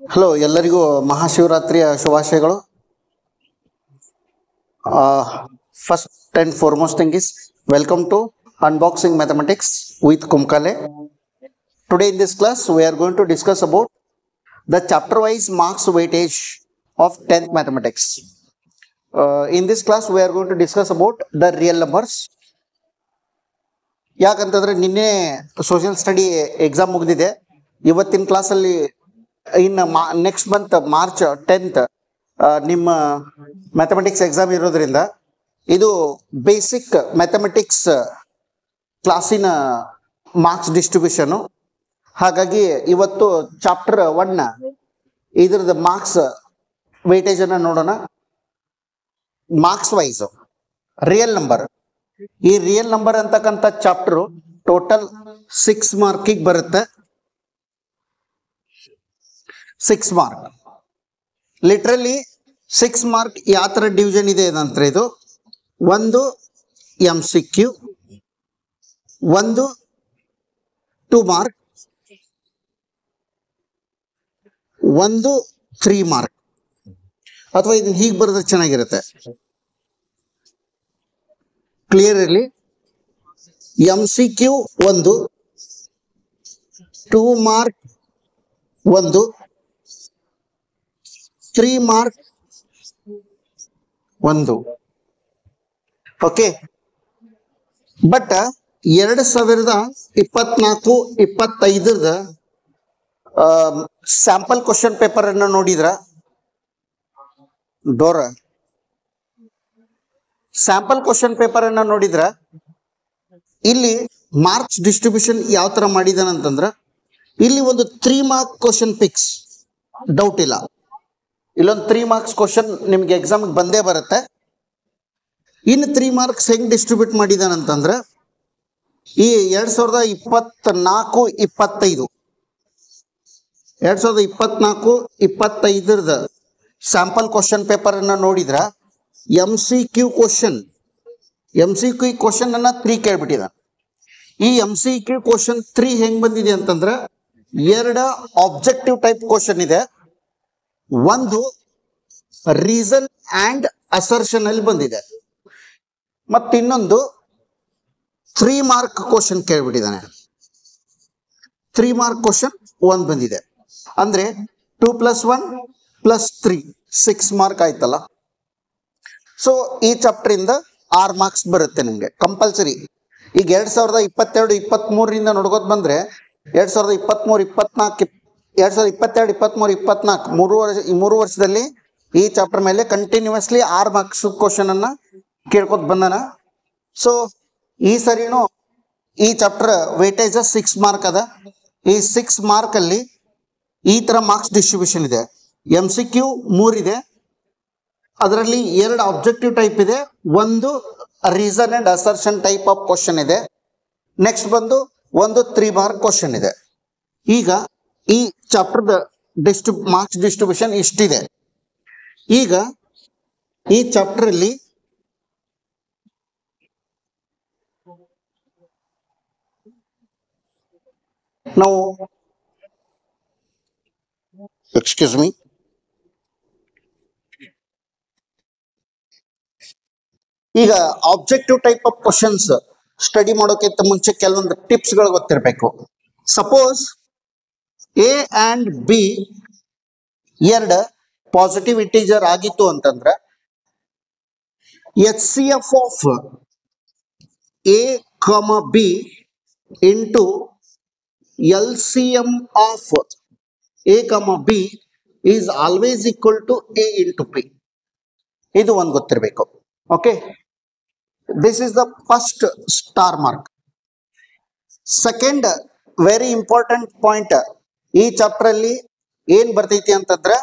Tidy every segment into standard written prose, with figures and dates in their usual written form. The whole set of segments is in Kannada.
ಹಲೋ, ಎಲ್ಲರಿಗೂ ಮಹಾಶಿವರಾತ್ರಿಯ ಶುಭಾಶಯಗಳು. First and foremost thing is welcome to Unboxing Mathematics with Kumkale. Today in this class we are going to discuss about the chapter wise marks weightage of 10th mathematics. In this class we are going to discuss about the real numbers. ಯಾಕಂತಂದ್ರೆ ನಿನ್ನೆ ಸೋಷಿಯಲ್ ಸ್ಟಡಿ ಎಕ್ಸಾಮ್ ಮುಗಿದಿದೆ. ಇವತ್ತಿನ ಕ್ಲಾಸಲ್ಲಿ ಇನ್ನು ನೆಕ್ಸ್ಟ್ ಮಂತ್ ಮಾರ್ಚ್ 10th ನಿಮ್ಮ ಮ್ಯಾಥಮೆಟಿಕ್ಸ್ ಎಕ್ಸಾಮ್ ಇರೋದ್ರಿಂದ ಇದು ಬೇಸಿಕ್ ಮ್ಯಾಥಮೆಟಿಕ್ಸ್ ಕ್ಲಾಸಿನ ಮಾರ್ಕ್ಸ್ ಡಿಸ್ಟ್ರಿಬ್ಯೂಷನು. ಹಾಗಾಗಿ ಇವತ್ತು ಚಾಪ್ಟರ್ 1 ಇದ್ರದ್ದು ಮಾರ್ಕ್ಸ್ ವೇಟೇಜ್ ಅನ್ನ ನೋಡೋಣ. ಮಾರ್ಕ್ಸ್ ವೈಸ್ ರಿಯಲ್ ನಂಬರ್, ಈ ರಿಯಲ್ ನಂಬರ್ ಅಂತಕ್ಕಂಥ ಚಾಪ್ಟರ್ ಟೋಟಲ್ 6 ಮಾರ್ಕಿಗೆ ಬರುತ್ತೆ. 6 ಮಾರ್ಕ್ ಲಿಟ್ರಲಿ 6 ಮಾರ್ಕ್ ಯಾವ ಥರ ಡಿವಿಷನ್ ಇದೆ ನಂತರ ಇದು ಒಂದು MCQ, ಒಂದು 2 ಮಾರ್ಕ್, ಒಂದು 3 ಮಾರ್ಕ್. ಅಥವಾ ಇದನ್ನ ಹೀಗೆ ಬರೆದ್ರೆ ಚೆನ್ನಾಗಿರುತ್ತೆ. ಕ್ಲಿಯರ್ ಇರಲಿ. MCQ ಒಂದು, 2 ಮಾರ್ಕ್ ಒಂದು, 3 ಮಾರ್ಕ್ ಒಂದು. Okay, but 2024-25 sample question paper ಅನ್ನು ನೋಡಿದ್ರ ಸ್ಯಾಂಪಲ್ ಕ್ವಶನ್ ಪೇಪರ್ ಅನ್ನ ನೋಡಿದ್ರ ಇಲ್ಲಿ ಮಾರ್ಕ್ಸ್ ಡಿಸ್ಟ್ರಿಬ್ಯೂಷನ್ ಯಾವ ತರ ಮಾಡಿದಾನಂತಂದ್ರ ಇಲ್ಲಿ ಒಂದು 3 ಮಾರ್ಕ್ ಕ್ವಶನ್ ಫಿಕ್ಸ್, ಡೌಟ್ ಇಲ್ಲ. ಇಲ್ಲೊಂದು 3 ಮಾರ್ಕ್ಸ್ ಕ್ವಶನ್ ನಿಮ್ಗೆ ಎಕ್ಸಾಮ್ ಬಂದೇ ಬರುತ್ತೆ. ಇನ್ನು 3 ಮಾರ್ಕ್ಸ್ ಹೆಂಗ್ ಡಿಸ್ಟ್ರಿಬ್ಯೂಟ್ ಮಾಡಿದಾನಂತಂದ್ರ ಈ 2024-25 ಸ್ಯಾಂಪಲ್ ಕ್ವಶನ್ ಪೇಪರ್ ಅನ್ನ ನೋಡಿದ್ರ MCQ ಕ್ವಶನ್ ಅನ್ನ 3 ಕೇಳ್ಬಿಟ್ಟಿದ. ಈ MCQ ಕ್ವಶನ್ 3 ಹೆಂಗ್ ಬಂದಿದೆ ಅಂತಂದ್ರ 2 ಆಬ್ಜೆಕ್ಟಿವ್ ಟೈಪ್ ಕ್ವಶನ್ ಇದೆ, ಒಂದು ರೀಸನ್ ಅಂಡ್ ಅಸರ್ಷನ್ ಅಲ್ಲಿ ಬಂದಿದೆ, ಮತ್ತ ಇನ್ನೊಂದು 3 ಮಾರ್ಕ್ ಕ್ವಶನ್ ಕೇಳ್ಬಿಟ್ಟಿದ್ದಾನೆ. 3 ಮಾರ್ಕ್ ಕ್ವಶನ್ 1 ಬಂದಿದೆ. ಅಂದ್ರೆ 2 + 1 + 3 6 ಮಾರ್ಕ್ ಆಯ್ತಲ್ಲ. ಸೊ ಈ ಚಾಪ್ಟರ್ ಇಂದ 6 ಮಾರ್ಕ್ಸ್ ಬರುತ್ತೆ ನಿಮ್ಗೆ ಕಂಪಲ್ಸರಿ. ಈಗ 2022-23 ನೋಡ್ಕೋತ ಬಂದ್ರೆ 2022-24 3 ವರ್ಷದಲ್ಲಿ ಈ ಚಾಪ್ಟರ್ ಮೇಲೆ ಕಂಟಿನ್ಯೂಸ್ಲಿ 6 ಮಾರ್ಕ್ಸ್ ಕ್ವಶನ್ ಅನ್ನ ಕೇಳ್ಕೊತ ಬಂದಾನ. ಸೊ ಈ ಸರಿನೂ ಈ ಚಾಪ್ಟರ್ ವೇಟೇಜ್ 6 ಮಾರ್ಕ್ ಅದ. ಈ 6 ಮಾರ್ಕ್ ಅಲ್ಲಿ ಈ ತರ ಮಾರ್ಕ್ಸ್ ಡಿಸ್ಟ್ರಿಬ್ಯೂಷನ್ ಇದೆ. MCQ 3 ಇದೆ, ಅದರಲ್ಲಿ 2 ಆಬ್ಜೆಕ್ಟಿವ್ ಟೈಪ್ ಇದೆ, ಒಂದು reason and assertion type of question ಇದೆ, ನೆಕ್ಸ್ಟ್ ಬಂದು ಒಂದು 3 ಮಾರ್ಕ್ ಕ್ವಶನ್ ಇದೆ. ಈಗ ಈ ಚಾಪ್ಟರ್ ಮಾರ್ಕ್ಸ್ ಡಿಸ್ಟ್ರಿಬ್ಯೂಷನ್ ಇಷ್ಟಿದೆ. ಈಗ ಈ ಚಾಪ್ಟರ್ ಅಲ್ಲಿ ನಾವು ಎಕ್ಸ್ಕ್ಯೂಸ್ ಮೀ ಈಗ objective type of questions study ಮಾಡೋಕ್ಕಿಂತ ಮುಂಚೆ ಕೆಲವೊಂದು ಟಿಪ್ಸ್ ಗಳು ಗೊತ್ತಿರಬೇಕು. Suppose A and B 2 positive integer ಆಗಿತ್ತು ಅಂತಂದ್ರೆ HCF of A, B into LCM of A, B is always equal to A into P. ಇದು ಒಂದು ಗೊತ್ತಿರಬೇಕು. Okay, this is the first star mark. Second very important point, ಈ ಚಾಪ್ಟರ್ ಅಲ್ಲಿ ಏನ್ ಬರ್ತೈತಿ ಅಂತಂದ್ರೆ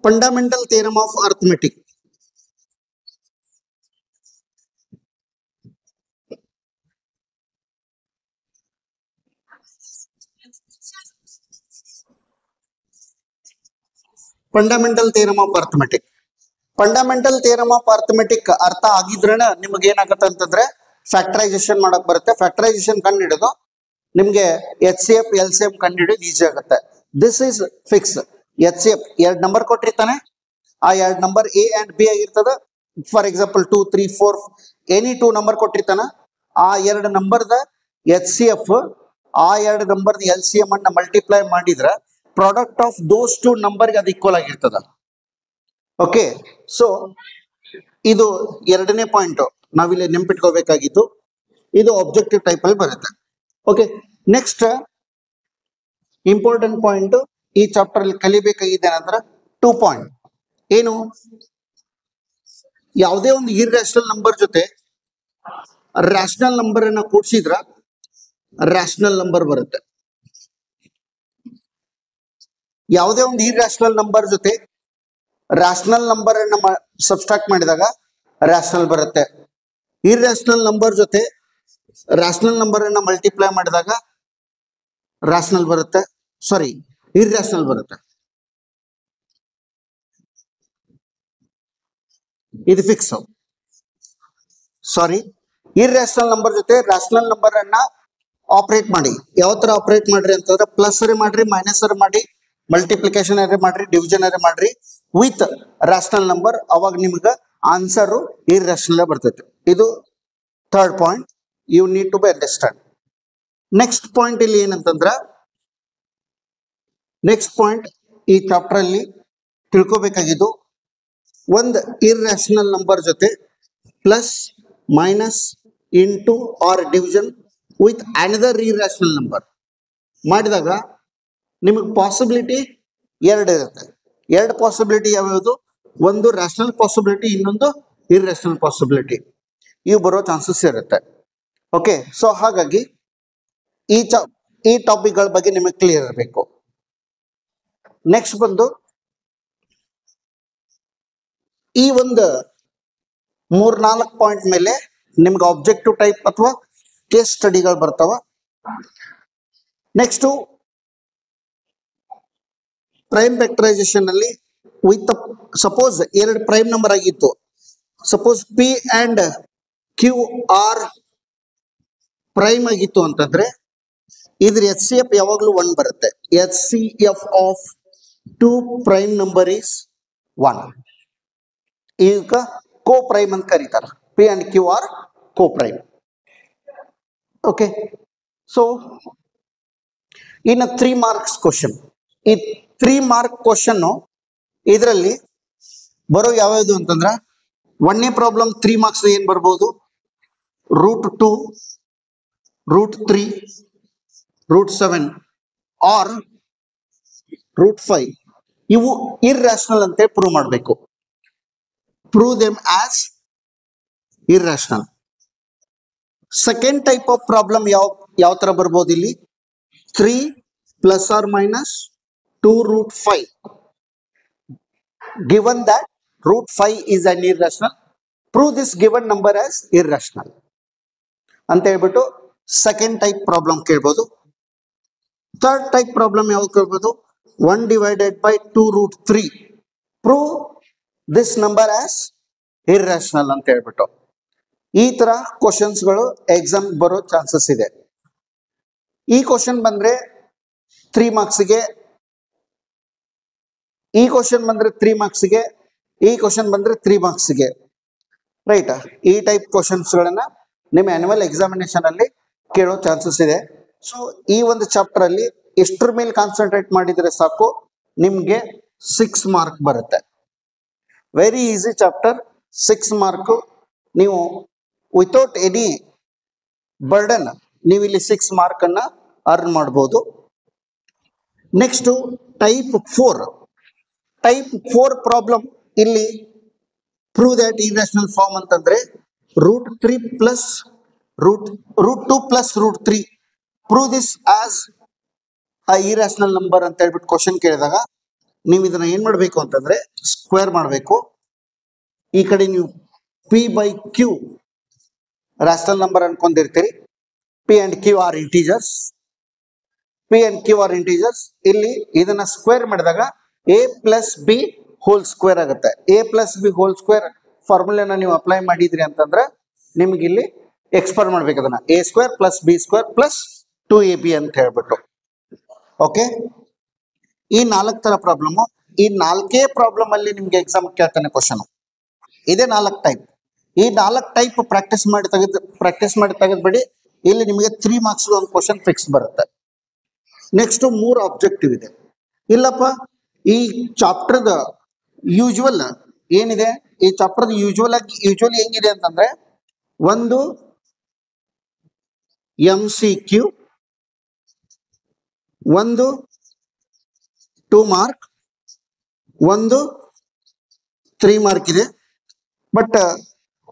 fundamental theorem of arithmetic. Fundamental theorem of arithmetic ಅರ್ಥ ಆಗಿದ್ರೇನ ನಿಮಗೆ ಏನಾಗತ್ತೆ ಅಂತಂದ್ರೆ ಫ್ಯಾಕ್ಟರೈಸೇಷನ್ ಮಾಡಕ್ ಬರುತ್ತೆ. ಫ್ಯಾಕ್ಟರೈಸೇಷನ್ ಕಂಡು ಹಿಡಿದು ನಿಮ್ಗೆ H C F L C M ಕಂಡುಹಿಡಿಯೋದು ಈಸಿ ಆಗುತ್ತೆ. This is fix. H C F 2 number ಕೊಟ್ಟಿರ್ತಾನೆ, ಆ 2 ನಂಬರ್ ಎ ಅಂಡ್ ಬಿ ಆಗಿರ್ತದ. ಫಾರ್ ಎಕ್ಸಾಂಪಲ್ 2, 3, 4 ಎನಿ 2 ನಂಬರ್ ಕೊಟ್ಟಿರ್ತಾನ, ಆ 2 ನಂಬರ್ದ ಎಚ್ ಸಿ ಎಫ್ ಆ 2 ನಂಬರ್ದ ಎಲ್ ಸಿ ಎಂ ಅನ್ನ ಮಲ್ಟಿಪ್ಲೈ ಮಾಡಿದ್ರ ಪ್ರಾಡಕ್ಟ್ ಆಫ್ ದೋಸ್ 2 ನಂಬರ್ಗೆ ಅದು ಈಕ್ವಲ್ ಆಗಿರ್ತದ. ಓಕೆ, ಸೊ ಇದು 2ನೇ ಪಾಯಿಂಟ್ ನಾವಿಲ್ಲಿ ನೆನ್ಪಿಟ್ಕೋಬೇಕಾಗಿತ್ತು. ಇದು ಆಬ್ಜೆಕ್ಟಿವ್ ಟೈಪ್ ಅಲ್ಲಿ ಬರುತ್ತೆ. ಓಕೆ, ನೆಕ್ಸ್ಟ್ ಇಂಪಾರ್ಟೆಂಟ್ ಪಾಯಿಂಟ್ ಈ ಚಾಪ್ಟರ್ ಅಲ್ಲಿ ಕಲಿಬೇಕಾಗಿದೆ ಅಂದ್ರೆ 2 ಪಾಯಿಂಟ್. ಏನು, ಯಾವುದೇ ಒಂದು ಇರ್ರಾಷನಲ್ ನಂಬರ್ ಜೊತೆ ರ್ಯಾಷನಲ್ ನಂಬರ್ ಅನ್ನ ಕೂಡಿಸಿದ್ರ ರ್ಯಾಷನಲ್ ನಂಬರ್ ಬರುತ್ತೆ. ಯಾವುದೇ ಒಂದು ಇರ್ರಾಷನಲ್ ನಂಬರ್ ಜೊತೆ ರ್ಯಾಷನಲ್ ನಂಬರ್ ಅನ್ನ ಸಬ್ಸ್ಟ್ರಾಕ್ಟ್ ಮಾಡಿದಾಗ ರ್ಯಾಷನಲ್ ಬರುತ್ತೆ. ಇರ್ರಾಷನಲ್ ನಂಬರ್ ಜೊತೆ ರ್ಯಾಷನಲ್ ನಂಬರ್ ಅನ್ನ ಮಲ್ಟಿಪ್ಲೈ ಮಾಡಿದಾಗ ರ್ಯಾಷನಲ್ ಬರುತ್ತೆ, ಸಾರಿ ಇರ್ರಾಷನಲ್ ಬರುತ್ತೆ. ಇದು ಫಿಕ್ಸ್. ಸಾರಿ, ಇರ್ರಾಷನಲ್ ನಂಬರ್ ಜೊತೆ ರ್ಯಾಷನಲ್ ನಂಬರ್ ಅನ್ನ ಆಪರೇಟ್ ಮಾಡಿ. ಯಾವ ತರ ಆಪರೇಟ್ ಮಾಡ್ರಿ ಅಂತಂದ್ರೆ ಪ್ಲಸ್ ಅರೆ ಮಾಡ್ರಿ, ಮೈನಸ್ ಅರೆ ಮಾಡಿ, ಮಲ್ಟಿಪ್ಲಿಕೇಶನ್ ಅರೆ ಮಾಡ್ರಿ, ಡಿವಿಷನ್ ಅರೆ ಮಾಡ್ರಿ ವಿತ್ ರ್ಯಾಷನಲ್ ನಂಬರ್, ಅವಾಗ ನಿಮ್ಗೆ ಆನ್ಸರ್ ಇರ್ರಾಷನಲ್ ಬರ್ತೈತಿ. ಇದು 3rd point, you need to be understand. Next point ಇಲ್ಲಿ ಏನಂತಂದ್ರ, ನೆಕ್ಸ್ಟ್ ಪಾಯಿಂಟ್ ಈ ಚಾಪ್ಟರ್ ಅಲ್ಲಿ ತಿಳ್ಕೊಬೇಕಾಗಿದ್ದು, ಒಂದು ಇರ್ರಾಷನಲ್ ನಂಬರ್ ಜೊತೆ plus minus into or division with another irrational number ಮಾಡಿದಾಗ ನಿಮಗೆ ಪಾಸಿಬಿಲಿಟಿ 2 ಇರುತ್ತೆ. 2 ಪಾಸಿಬಿಲಿಟಿ ಯಾವ್ಯಾವುದು? ಒಂದು ರ್ಯಾಷನಲ್ ಪಾಸಿಬಿಲಿಟಿ, ಇನ್ನೊಂದು ಇರ್ರಾಷನಲ್ ಪಾಸಿಬಿಲಿಟಿ. ಇವು ಬರೋ ಚಾನ್ಸಸ್ ಇರುತ್ತೆ. ಓಕೆ, ಸೊ ಹಾಗಾಗಿ ಈ ಟಾಪಿಕ್ಗಳ ಬಗ್ಗೆ ನಿಮಗೆ ಕ್ಲಿಯರ್ ಇರಬೇಕು. ನೆಕ್ಸ್ಟ್ ಬಂದು ಈ ಒಂದು 3-4 ಪಾಯಿಂಟ್ ಮೇಲೆ ನಿಮ್ಗೆ ಆಬ್ಜೆಕ್ಟಿವ್ ಟೈಪ್ ಅಥವಾ ಕೇಸ್ ಸ್ಟಡಿಗಳು ಬರ್ತಾವ. ನೆಕ್ಸ್ಟ್ ಪ್ರೈಮ್ ಫ್ಯಾಕ್ಟರೈಸೇಷನ್ ಅಲ್ಲಿ ವಿತ್ ಸಪೋಸ್ 2 ಪ್ರೈಮ್ ನಂಬರ್ ಆಗಿತ್ತು, suppose P and Q are prime ಆಗಿತ್ತು ಅಂತಂದ್ರೆ ಇದ್ರ ಎಚ್ ಸಿ ಎಫ್ ಯಾವಾಗ್ಲೂ 1 ಬರುತ್ತೆ. H C F of 2 prime number is 1. ಈಗ ಕೋ ಪ್ರೈಮ್ ಅಂತ ಕರೀತಾರ. P and Q are coprime. Okay, so ಇನ್ನು 3 ಮಾರ್ಕ್ಸ್ ಕ್ವಶನ್. ಈ 3 ಮಾರ್ಕ್ ಕ್ವಶನ್ ಇದರಲ್ಲಿ ಬರೋ ಯಾವ್ಯಾವುದು ಅಂತಂದ್ರ, 1ನೇ ಪ್ರಾಬ್ಲಮ್ 3 ಮಾರ್ಕ್ಸ್ ಏನ್ ಬರ್ಬೋದು? √2, √3, √7 ಆರ್ √5 ಇವು ಇರ್ರಾಷನಲ್ ಅಂತ ಪ್ರೂವ್ ಮಾಡಬೇಕು. Prove them as irrational. Second type of problem ಯಾವ ತರ ಬರ್ಬೋದು ಇಲ್ಲಿ? 3 ± 2√5 given that √5 is an irrational, prove this given number as irrational ಅಂತ ಹೇಳ್ಬಿಟ್ಟು ಸೆಕೆಂಡ್ ಟೈಪ್ ಪ್ರಾಬ್ಲಮ್ ಕೇಳ್ಬೋದು. ಥರ್ಡ್ ಟೈಪ್ ಪ್ರಾಬ್ಲಮ್ ಯಾವ್ದು ಕೇಳ್ಬೋದು? 1/2√3 prove this number as irrational ಅಂತ ಹೇಳ್ಬಿಟ್ಟು. ಈ ತರ ಕ್ವಶನ್ಸ್ಗಳು ಎಕ್ಸಾಮ್ ಬರೋ ಚಾನ್ಸಸ್ ಇದೆ. ಈ ಕ್ವಶನ್ ಬಂದ್ರೆ 3 ಮಾರ್ಕ್ಸ್ಗೆ, ಈ ಕ್ವಶನ್ ಬಂದ್ರೆ 3 ಮಾರ್ಕ್ಸ್ಗೆ, ಈ ಕ್ವಶನ್ ಬಂದ್ರೆ 3 ಮಾರ್ಕ್ಸ್ಗೆ, ರೈಟ್? ಈ ಟೈಪ್ ಕ್ವಶನ್ಸ್ ಗಳನ್ನ ನಿಮ್ಮ ಆನ್ಯುವಲ್ ಎಕ್ಸಾಮಿನೇಷನ್ ಅಲ್ಲಿ ಕೇಳೋ ಚಾನ್ಸಸ್ ಇದೆ. ಸೊ ಈ ಒಂದು ಚಾಪ್ಟರ್ ಅಲ್ಲಿ ಎಷ್ಟರ ಮೇಲೆ ಕಾನ್ಸಂಟ್ರೇಟ್ ಮಾಡಿದ್ರೆ ಸಾಕು, ನಿಮ್ಗೆ 6 ಮಾರ್ಕ್ ಬರುತ್ತೆ. Very easy chapter, 6 mark. ನೀವು ವಿತೌಟ್ ಎನಿ ಬರ್ಡನ್ ನೀವು ಇಲ್ಲಿ 6 ಮಾರ್ಕ್ ಅನ್ನ ಅರ್ನ್ ಮಾಡಬಹುದು. Next type 4. ಟೈಪ್ 4 ಪ್ರಾಬ್ಲಮ್ ಇಲ್ಲಿ ಪ್ರೂವ್ ದಟ್ ಇರ್ರಾಷನಲ್ ಫಾರ್ಮ್ ಅಂತಂದ್ರೆ √3 plus √2 plus √3 prove this as a irrational number ಅಂತ ಹೇಳ್ಬಿಟ್ಟು ಕ್ವಶನ್ ಕೇಳಿದಾಗ ನೀವು ಇದನ್ನ ಏನ್ ಮಾಡ್ಬೇಕು ಅಂತಂದ್ರೆ ಸ್ಕ್ವೇರ್ ಮಾಡಬೇಕು. ಈ ಕಡೆ ನೀವು P/Q ರಾಷನಲ್ ನಂಬರ್ ಅನ್ಕೊಂಡಿರ್ತೀರಿ. P and Q are integers. P and Q are integers. ಇಲ್ಲಿ ಇದನ್ನ ಸ್ಕ್ವೇರ್ ಮಾಡಿದಾಗ A + B ಹೋಲ್ ಸ್ಕ್ವೇರ್ ಆಗುತ್ತೆ. A + B ಹೋಲ್ ಸ್ಕ್ವೇರ್ ಫಾರ್ಮುಲಾನ ನೀವು ಅಪ್ಲೈ ಮಾಡಿದ್ರಿ ಅಂತಂದ್ರೆ ನಿಮ್ಗೆ ಇಲ್ಲಿ ಎಕ್ಸ್ಪಾಂಡ್ ಮಾಡ್ಬೇಕು ಅದನ್ನ. A² + B² + 2ab ಅಂತ ಹೇಳ್ಬಿಟ್ಟು. ಓಕೆ, ಈ 4 ತರ ಪ್ರಾಬ್ಲಮ್. ಈ 4 ಪ್ರಾಬ್ಲಮ್ ಅಲ್ಲಿ ನಿಮ್ಗೆ ಎಕ್ಸಾಮ್ ಕೇಳ್ತಾನೆ ಕ್ವಶನ್. ಇದೇ 4 ಟೈಪ್. ಈ 4 ಟೈಪ್ ಪ್ರಾಕ್ಟೀಸ್ ಮಾಡಿ ತೆಗೆದ್ಬಿಡಿ. ಇಲ್ಲಿ ನಿಮಗೆ 3 ಮಾರ್ಕ್ಸ್ ಒಂದು ಕ್ವಶನ್ ಫಿಕ್ಸ್ ಬರುತ್ತೆ. ನೆಕ್ಸ್ಟ್ 3 ಆಬ್ಜೆಕ್ಟಿವ್ ಇದೆ. ಇಲ್ಲಪ್ಪ, ಈ ಚಾಪ್ಟರ್ದ ಯೂಶುವಲ್ ಏನಿದೆ, ಈ ಚಾಪ್ಟರ್ದ ಯೂಶುವಲಿ ಹೆಂಗಿದೆ ಅಂತಂದ್ರೆ, ಒಂದು MCQ, ಒಂದು 2 ಮಾರ್ಕ್, ಒಂದು 3 ಮಾರ್ಕ್ ಇದೆ. ಬಟ್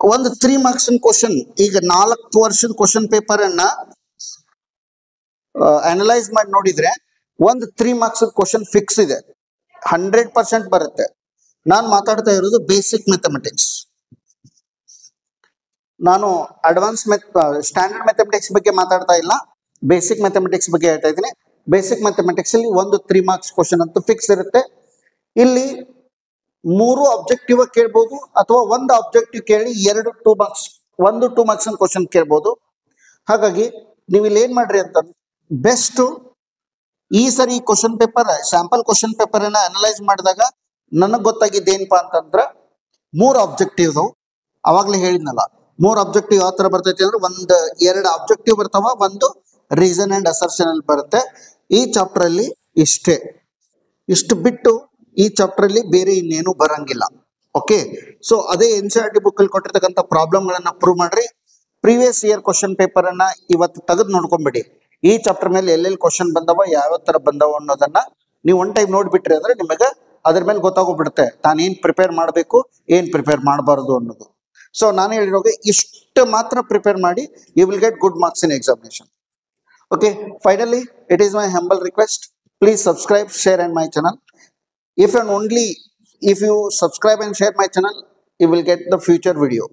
ಒಂದು 3 ಮಾರ್ಕ್ಸ್ ಕ್ವಶನ್, ಈಗ 4 ವರ್ಷದ ಕ್ವಶನ್ ಪೇಪರ್ ಅನ್ನ ಅನಲೈಸ್ ಮಾಡಿ ನೋಡಿದ್ರೆ ಒಂದು 3 ಮಾರ್ಕ್ಸ್ ಕ್ವಶನ್ ಫಿಕ್ಸ್ ಇದೆ, 100% ಬರುತ್ತೆ. ನಾನು ಮಾತಾಡ್ತಾ ಇರೋದು ಬೇಸಿಕ್ ಮ್ಯಾಥಮೆಟಿಕ್ಸ್. ನಾನು ಸ್ಟ್ಯಾಂಡರ್ಡ್ ಮ್ಯಾಥಮೆಟಿಕ್ಸ್ ಬಗ್ಗೆ ಮಾತಾಡ್ತಾ ಇಲ್ಲ, ಬೇಸಿಕ್ ಮ್ಯಾಥಮೆಟಿಕ್ಸ್ ಬಗ್ಗೆ ಹೇಳ್ತಾ ಇದ್ದೀನಿ. ಬೇಸಿಕ್ ಮ್ಯಾಥಮೆಟಿಕ್ಸ್ ಅಲ್ಲಿ ಒಂದು 3 ಮಾರ್ಕ್ಸ್ ಕ್ವಶನ್ ಅಂತೂ ಫಿಕ್ಸ್ ಇರುತ್ತೆ. ಇಲ್ಲಿ 3 ಆಬ್ಜೆಕ್ಟಿವ್ ಕೇಳ್ಬೋದು, ಅಥವಾ ಒಂದು ಆಬ್ಜೆಕ್ಟಿವ್ ಕೇಳಿ 2 ಮಾರ್ಕ್ಸ್, ಒಂದು 2 ಮಾರ್ಕ್ಸ್ ಕ್ವಶನ್ ಕೇಳ್ಬೋದು. ಹಾಗಾಗಿ ನೀವು ಇಲ್ಲಿ ಏನ್ ಮಾಡ್ರಿ ಅಂತ, ಬೆಸ್ಟ್ ಈ ಸರಿ question paper, sample question paper ಅನ್ನ ಅನಲೈಸ್ ಮಾಡಿದಾಗ ನನಗೆ ಗೊತ್ತಾಗಿದ್ದು ಏನಪ್ಪಾ ಅಂತಂದ್ರೆ 3 ಆಬ್ಜೆಕ್ಟಿವ್. ಅವಾಗ್ಲೇ ಹೇಳಿದ್ನಲ್ಲ, 3 ಆಬ್ಜೆಕ್ಟಿವ್ ಯಾವ ತರ ಬರ್ತೈತಿ ಅಂದ್ರೆ, 2 ಆಬ್ಜೆಕ್ಟಿವ್ ಬರ್ತಾವ, ಒಂದು ರೀಸನ್ ಅಂಡ್ ಅಸರ್ಷನ್ ಅಲ್ಲಿ ಬರುತ್ತೆ. ಈ ಚಾಪ್ಟರ್ ಅಲ್ಲಿ ಇಷ್ಟು ಬಿಟ್ಟು ಈ ಚಾಪ್ಟರ್ ಅಲ್ಲಿ ಬೇರೆ ಇನ್ನೇನು ಬರಂಗಿಲ್ಲ. ಓಕೆ, ಸೊ ಅದೇ NCERT ಬುಕ್ ಅಲ್ಲಿ ಕೊಟ್ಟಿರ್ತಕ್ಕಂಥ ಪ್ರಾಬ್ಲಮ್ ಗಳನ್ನ ಪ್ರೂವ್ ಮಾಡ್ರಿ. ಪ್ರೀವಿಯಸ್ ಇಯರ್ ಕ್ವಶನ್ ಪೇಪರ್ ಅನ್ನ ಇವತ್ತು ತೆಗೆದು ನೋಡ್ಕೊಂಡ್ಬಿಡಿ. ಈ ಚಾಪ್ಟರ್ ಮೇಲೆ ಎಲ್ಲೆಲ್ಲಿ ಕ್ವಶನ್ ಬಂದವ, ಯಾವ ತರ ಬಂದವ ಅನ್ನೋದನ್ನ ನೀವು ಒನ್ ಟೈಮ್ ನೋಡ್ಬಿಟ್ರಿ ಅಂದ್ರೆ ನಿಮಗೆ ಅದ್ರ ಮೇಲೆ ಗೊತ್ತಾಗೋಗ್ಬಿಡುತ್ತೆ ತಾನು ಏನ್ ಪ್ರಿಪೇರ್ ಮಾಡಬೇಕು, ಏನ್ ಪ್ರಿಪೇರ್ ಮಾಡಬಾರ್ದು ಅನ್ನೋದು. ಸೊ ನಾನು ಹೇಳಿರೋಗೆ ಇಷ್ಟು ಮಾತ್ರ ಪ್ರಿಪೇರ್ ಮಾಡಿ, you will get good marks in examination. Okay, finally, it is my humble request. Please subscribe, share, and my channel. If you subscribe and share my channel, you will get the future video.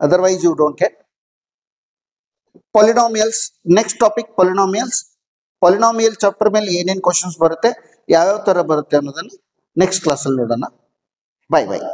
Otherwise, you don't get. Polynomials. Next topic, polynomials. Polynomial chapter ಮೇಲೆ ಏನೇನು ಕ್ವಶನ್ಸ್ ಬರುತ್ತೆ, ಯಾವ್ಯಾವ ತರ ಬರುತ್ತೆ ಅನ್ನೋದನ್ನ ನೆಕ್ಸ್ಟ್ ಕ್ಲಾಸ್ ಅಲ್ಲಿ ನೋಡೋಣ. Bye bye.